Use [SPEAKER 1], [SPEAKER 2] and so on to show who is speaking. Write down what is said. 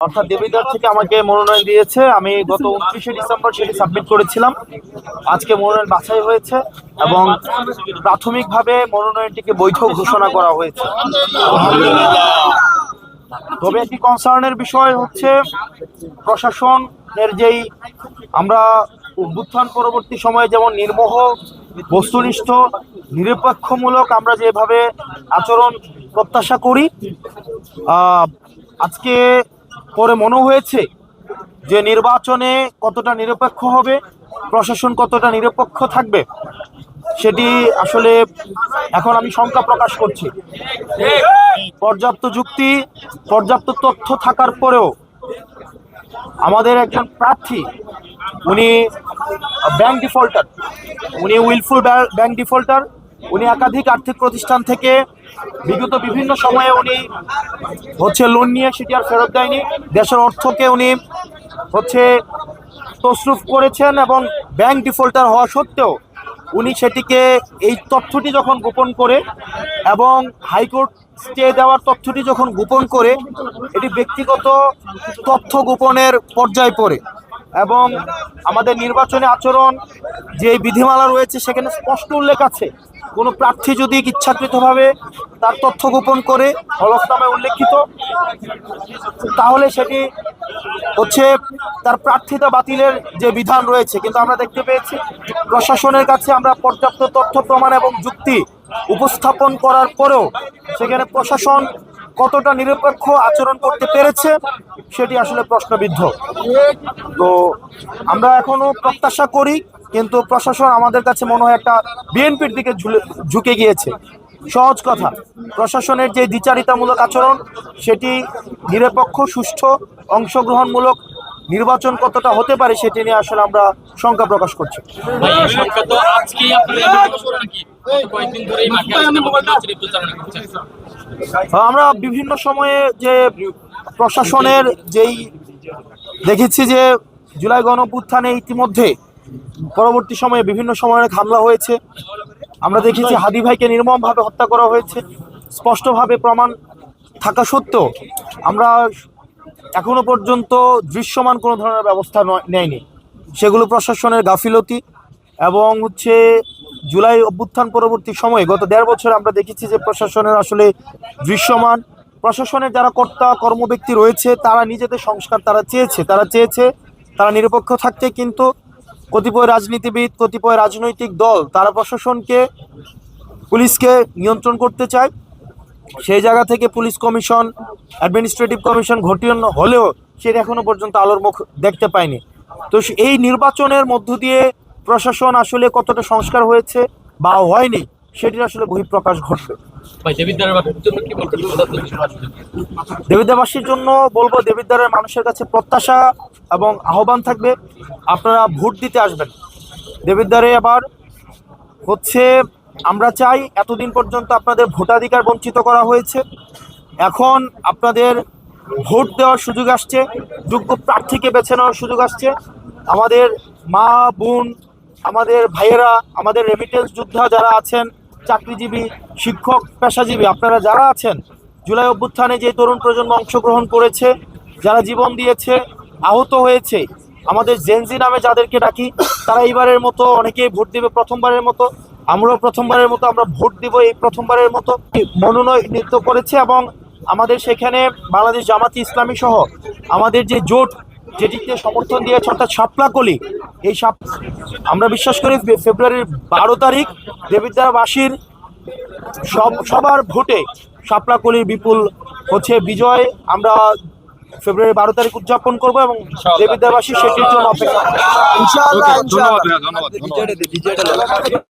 [SPEAKER 1] অর্থাৎ দেবিদ্বার থেকে আমাকে মনোনয়ন দিয়েছে। আমি গত 29শে ডিসেম্বর সেটি সাবমিট করেছিলাম। আজকে মনোনয়ন বাছাই হয়েছে এবং প্রাথমিকভাবে মনোনয়নটিকে বৈধ ঘোষণা করা হয়েছে। তবে একটি কনসার্নের বিষয় হচ্ছে প্রশাসনের যেই আমরা অভ্যুত্থান পরবর্তী সময়ে যেমন নির্মোহ, বস্তুনিষ্ঠ, নিরপেক্ষমূলক আমরা যেভাবে আচরণ প্রত্যাশা করি, আজকে পরে মনে হয়েছে যে নির্বাচনে কতটা নিরপেক্ষ হবে, প্রশাসন কতটা নিরপেক্ষ থাকবে, সেটি আসলে এখন আমি শঙ্কা প্রকাশ করছি। পর্যাপ্ত যুক্তি, পর্যাপ্ত তথ্য থাকার পরেও আমাদের একজন প্রার্থী উনি ব্যাংক ডিফল্টার, উনি উইলফুল ব্যাংক ডিফল্টার। উনি একাধিক আর্থিক প্রতিষ্ঠান থেকে বিগত বিভিন্ন সময়ে উনি লোন নিয়ে সেটি আর ফেরত দেয়নি। দেশের অর্থকে উনি তছরুফ করেছেন এবং ব্যাংক ডিফল্টার হওয়া সত্ত্বেও উনি সেটিকে, এই তথ্যটি যখন গোপন করে এবং হাইকোর্ট স্টে দেওয়ার তথ্যটি যখন গোপন করে, এটি ব্যক্তিগত তথ্য গোপনের পর্যায়ে পড়ে এবং আমাদের নির্বাচনী আচরণ যে বিধিমালা রয়েছে সেখানে স্পষ্ট উল্লেখ আছে, কোনো প্রার্থী যদি ইচ্ছাকৃতভাবে তার তথ্য গোপন করে হলফনামায় উল্লেখিত, তাহলে সেটি তার প্রার্থিতা বাতিলের যে বিধান রয়েছে। কিন্তু আমরা দেখতে পেয়েছি প্রশাসনের কাছে আমরা পর্যাপ্ত তথ্য প্রমাণ এবং যুক্তি উপস্থাপন করার পরেও সেখানে প্রশাসন কতটা নিরপেক্ষ আচরণ করতে পেরেছে সেটি আসলে প্রশ্নবিদ্ধ। তো আমরা এখনো প্রত্যাশা করি, কিন্তু প্রশাসন আমাদের কাছে মনে হয় একটা বিএনপির দিকে ঝুঁকে গিয়েছে। সহজ কথা, প্রশাসনের যে দ্বিচারিতামূলক আচরণ সেটি নিরপেক্ষ, সুষ্ঠু, অংশগ্রহণমূলক নির্বাচন কতটা হতে পারে সেটি নিয়ে আসলে আমরা শঙ্কা প্রকাশ করছি। আমরা বিভিন্ন সময়ে যে প্রশাসনের যেই দেখেছি যে জুলাই গণঅভ্যুত্থানে ইতিমধ্যে পরবর্তী সময়ে বিভিন্ন সময় অনেক হামলা হয়েছে। আমরা দেখেছি হাদি ভাইকে নির্মমভাবে হত্যা করা হয়েছে, স্পষ্টভাবে প্রমাণ থাকা সত্ত্বেও আমরা এখনো পর্যন্ত দৃশ্যমান কোনো ধরনের ব্যবস্থা নেয়নি। সেগুলো প্রশাসনের গাফিলতি এবং জুলাই অভ্যুত্থান পরবর্তী সময়ে গত 1.5 বছর আমরা দেখেছি যে প্রশাসনের আসলে দৃশ্যমান, প্রশাসনের যারা কর্তা কর্মব্যক্তি রয়েছে তারা নিজেদের সংস্কার তারা নিরপেক্ষ থাকতে, কিন্তু কতিপয় রাজনীতিবিদ, কতিপয় রাজনৈতিক দল তারা প্রশাসনকে, পুলিশকে নিয়ন্ত্রণ করতে চায়। সেই জায়গা থেকে পুলিশ কমিশন, অ্যাডমিনিস্ট্রেটিভ কমিশন গঠন হলেও সেটা এখনো পর্যন্ত আলোর মুখ দেখতে পায়নি। তো এই নির্বাচনের মধ্য দিয়ে প্রশাসন আসলে কতটা সংস্কার হয়েছে বা হয়নি সেটির আসলে বহিঃপ্রকাশ ঘটবে। দেবিদ্বারবাসীর জন্য বলবো, দেবিদ্বারের মানুষের কাছে প্রত্যাশা এবং আহ্বান থাকবে, আপনারা ভোট দিতে আসবেন। দেবিদ্বারে আবার আমরা চাই, এতদিন পর্যন্ত আপনাদের ভোটাধিকার বঞ্চিত করা হয়েছে, এখন আপনাদের ভোট দেওয়ার সুযোগ আসছে, যোগ্য প্রার্থীকে বেছে নেওয়ার সুযোগ আসছে। আমাদের মা বোন, আমাদের ভাইয়েরা, আমাদের রেমিটেন্স যোদ্ধা যারা আছেন, চাকরিজীবী, শিক্ষক, পেশাজীবী, আপনারা যারা আছেন, জুলাই অভ্যুত্থানে যে তরুণ প্রজন্ম অংশগ্রহণ করেছে, যারা জীবন দিয়েছে, আহত হয়েছে, আমাদের জেনজি নামে যাদেরকে ডাকি, তারা এইবারের মতো অনেকেই ভোট দেবে প্রথমবারের মতো। আমরাও প্রথমবারের মতো আমরা ভোট দিব, এই প্রথমবারের মতো মনোনয়ন করেছে এবং আমাদের সেখানে বাংলাদেশ জামাতি ইসলামী সহ আমাদের যে জোট যেটিকে সমর্থন দিয়েছে অর্থাৎ শাপলাকলি, এই আমরা বিশ্বাস করি ফেব্রুয়ারির 12 তারিখ দেবিদ্বারবাসীর সবার ভোটে শাপলাকলির বিপুল বিজয় আমরা ফেব্রুয়ারি 12 তারিখ উদযাপন করবো এবং দেবিদ্বারবাসী সেটির জন্য অপেক্ষা।